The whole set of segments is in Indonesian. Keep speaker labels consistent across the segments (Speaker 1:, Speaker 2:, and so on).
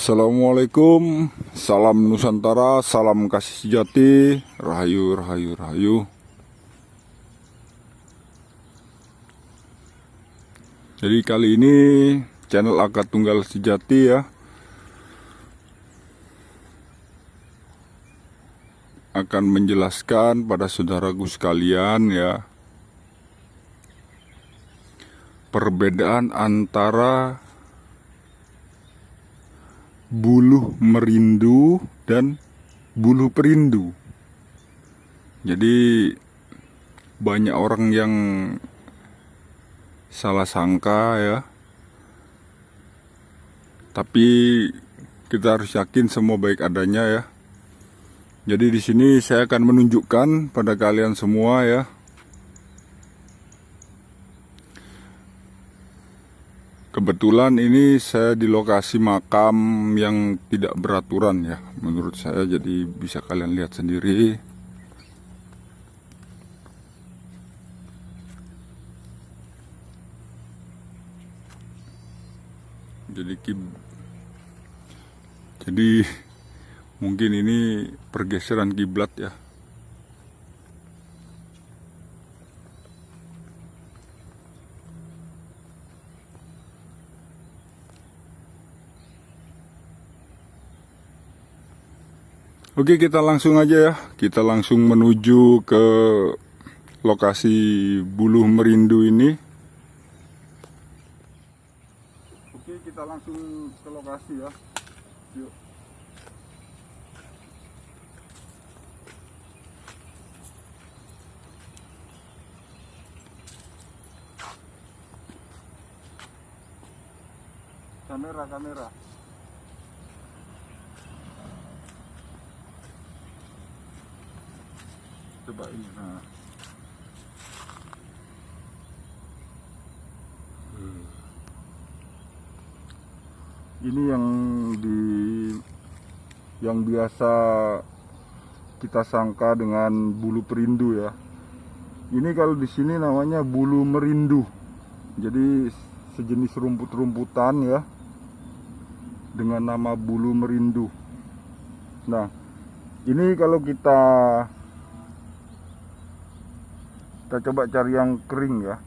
Speaker 1: Assalamualaikum, salam Nusantara, salam kasih sejati, rahayu, rahayu, rahayu. Jadi kali ini channel Akad Tunggal Sejati ya akan menjelaskan pada saudaraku sekalian ya perbedaan antara buluh merindu dan buluh perindu. Jadi banyak orang yang salah sangka ya. Tapi kita harus yakin semua baik adanya ya. Jadi di sini saya akan menunjukkan pada kalian semua ya. Kebetulan ini saya di lokasi makam yang tidak beraturan ya menurut saya, jadi bisa kalian lihat sendiri. Jadi mungkin ini pergeseran kiblat ya. Oke, kita langsung aja ya. Kita langsung menuju ke lokasi buluh merindu ini. Oke, kita langsung ke lokasi ya. Yuk. Kamera. Coba ini. Nah. Ini yang biasa kita sangka dengan bulu perindu ya. Ini kalau di sini namanya bulu merindu. Jadi sejenis rumput-rumputan ya dengan nama bulu merindu. Nah, ini kalau kita coba cari yang kering ya.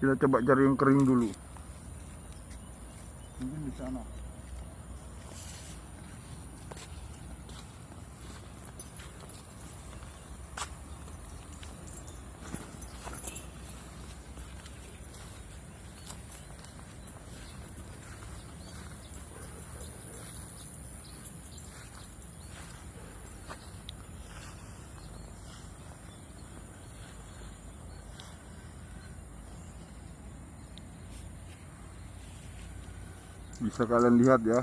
Speaker 1: Kita coba cari yang kering dulu. Mungkin di sana. Bisa kalian lihat ya.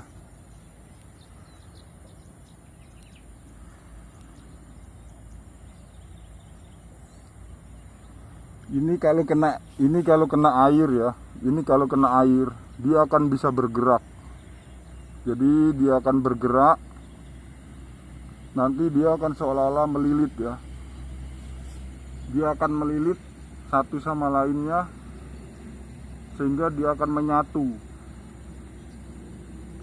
Speaker 1: Ini kalau kena air ya. Ini kalau kena air, dia akan bisa bergerak. Jadi dia akan bergerak. Nanti dia akan seolah-olah melilit ya. Dia akan melilit satu sama lainnya sehingga dia akan menyatu.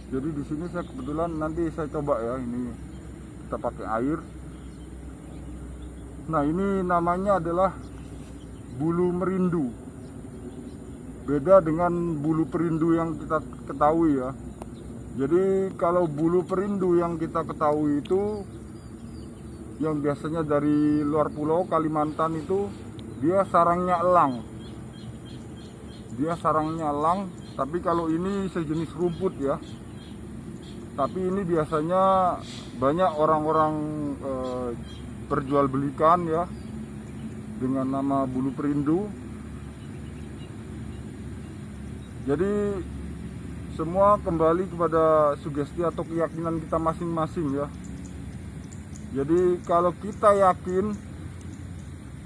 Speaker 1: Jadi di sini saya kebetulan nanti saya coba ya, ini kita pakai air. Nah, ini namanya adalah bulu merindu. Beda dengan bulu perindu yang kita ketahui ya. Jadi kalau bulu perindu yang kita ketahui itu yang biasanya dari luar pulau Kalimantan itu dia sarangnya elang. Tapi kalau ini sejenis rumput ya. Tapi ini biasanya banyak orang-orang perjualbelikan ya dengan nama bulu perindu. Jadi semua kembali kepada sugesti atau keyakinan kita masing-masing ya. Jadi kalau kita yakin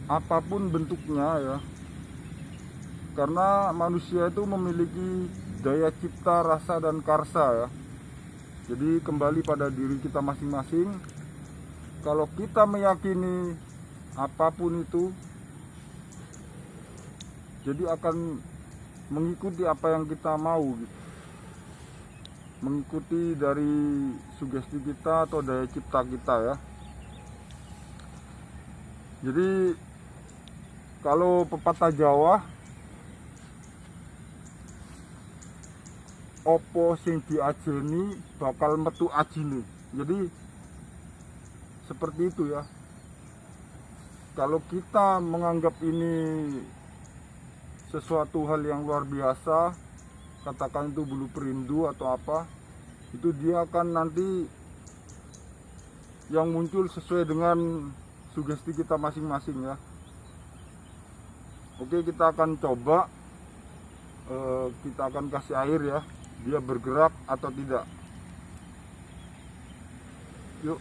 Speaker 1: apapun bentuknya ya, karena manusia itu memiliki daya cipta, rasa dan karsa ya. Jadi kembali pada diri kita masing-masing. Kalau kita meyakini apapun itu, Jadi akan mengikuti apa yang kita mau gitu. Mengikuti dari sugesti kita atau daya cipta kita ya. Jadi kalau pepatah Jawa, opo sing diajeni bakal metu ajine. Jadi seperti itu ya. Kalau kita menganggap ini sesuatu hal yang luar biasa, katakan itu bulu perindu atau apa, itu dia akan nanti yang muncul sesuai dengan sugesti kita masing-masing ya. Oke, kita akan coba, kita akan kasih air ya, dia bergerak atau tidak. Yuk.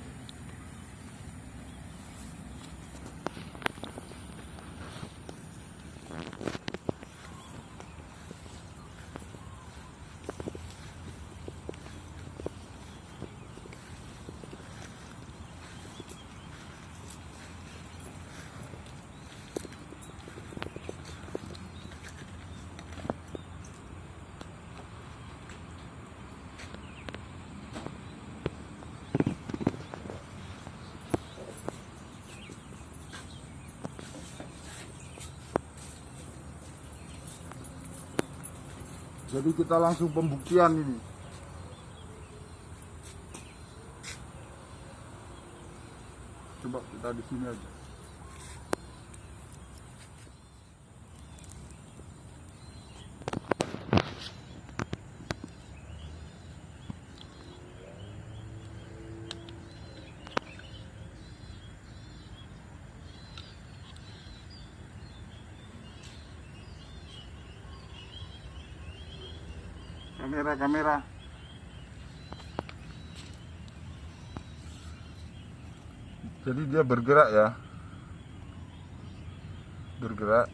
Speaker 1: Jadi kita langsung pembuktian ini. Coba kita di sini aja. Kamera. Jadi dia bergerak ya. Bergerak.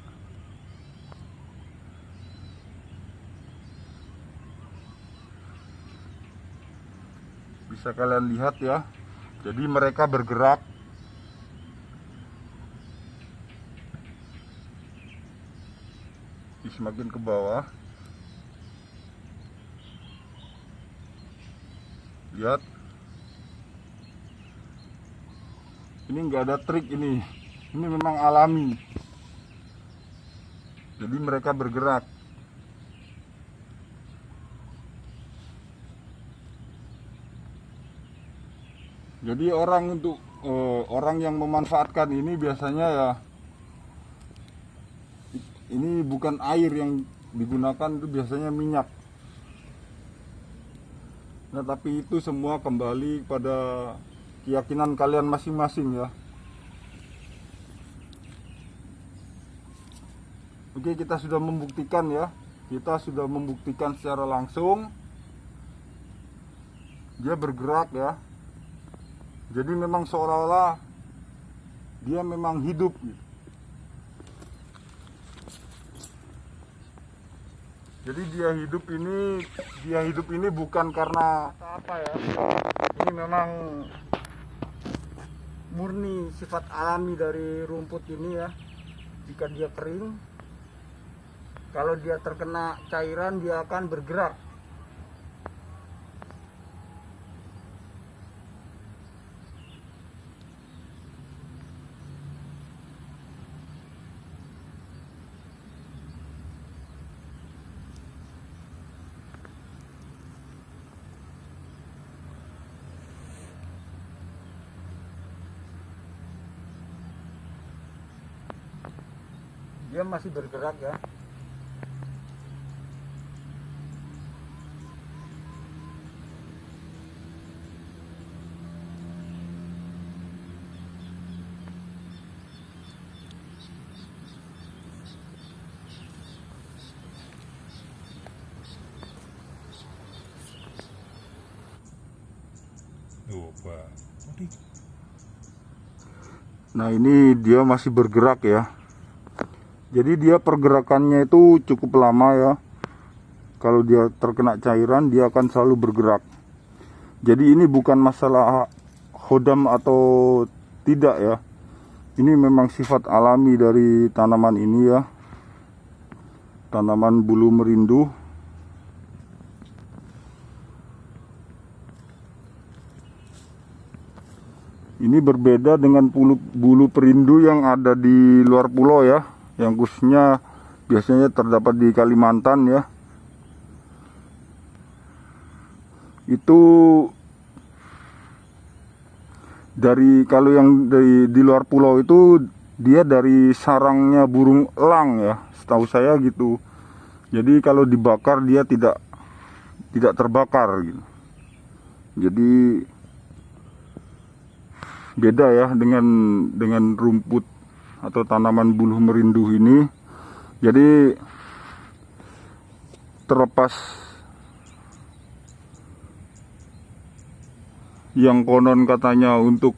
Speaker 1: Bisa kalian lihat ya. Jadi mereka bergerak. Semakin ke bawah. Lihat, ini nggak ada trik ini memang alami. Jadi mereka bergerak. Jadi orang yang memanfaatkan ini biasanya ya, ini bukan air yang digunakan, itu biasanya minyak. Nah, tapi itu semua kembali pada keyakinan kalian masing-masing ya. Oke, kita sudah membuktikan ya. Kita sudah membuktikan secara langsung. Dia bergerak ya. Jadi memang seolah-olah dia memang hidup gitu. Jadi dia hidup ini bukan karena apa ya. Ini memang murni sifat alami dari rumput ini ya. Jika dia kering, kalau dia terkena cairan dia akan bergerak. Dia masih bergerak ya. Nah, ini dia masih bergerak ya. Jadi dia pergerakannya itu cukup lama ya. Kalau dia terkena cairan dia akan selalu bergerak. Jadi ini bukan masalah hodam atau tidak ya. Ini memang sifat alami dari tanaman ini ya. tanaman bulu merindu. Ini berbeda dengan bulu perindu yang ada di luar pulau ya, yang khususnya biasanya terdapat di Kalimantan ya. Itu kalau yang di luar pulau itu dia dari sarangnya burung elang ya, setahu saya gitu. Jadi kalau dibakar dia tidak terbakar gitu. Jadi beda ya dengan rumput atau tanaman bulu merindu ini. Jadi terlepas yang konon katanya untuk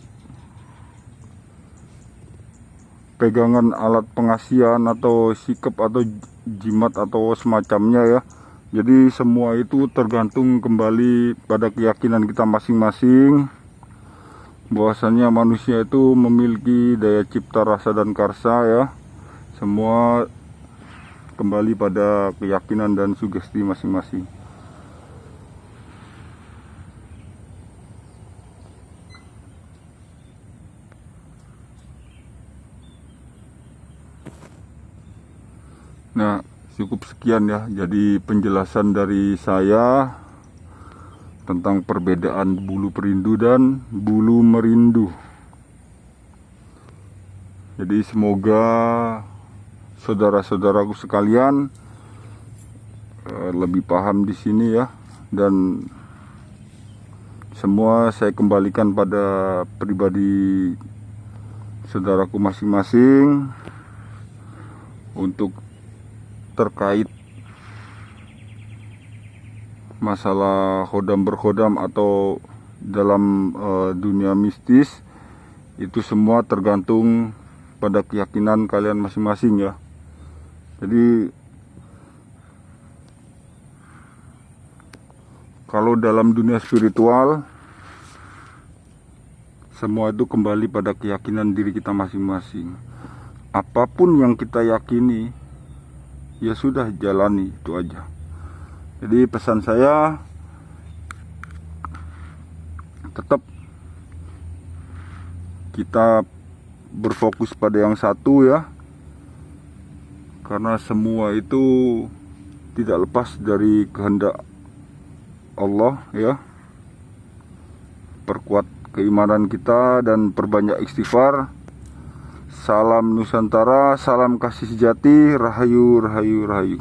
Speaker 1: pegangan alat pengasihan atau sikep atau jimat atau semacamnya ya. Jadi semua itu tergantung kembali pada keyakinan kita masing-masing, bahwasannya manusia itu memiliki daya cipta rasa dan karsa ya. Semua kembali pada keyakinan dan sugesti masing-masing. Nah, cukup sekian ya. Jadi penjelasan dari saya tentang perbedaan bulu perindu dan bulu merindu. Jadi semoga saudara-saudaraku sekalian lebih paham di sini ya, dan semua saya kembalikan pada pribadi saudaraku masing-masing untuk terkait masalah khodam berkhodam atau dalam dunia mistis. Itu semua tergantung pada keyakinan kalian masing-masing ya. Jadi kalau dalam dunia spiritual semua itu kembali pada keyakinan diri kita masing-masing. Apapun yang kita yakini, ya sudah, jalani itu aja. Jadi pesan saya tetap kita berfokus pada yang satu ya, karena semua itu tidak lepas dari kehendak Allah ya. Perkuat keimanan kita dan perbanyak istighfar. Salam Nusantara, salam kasih sejati, rahayu, rahayu, rahayu.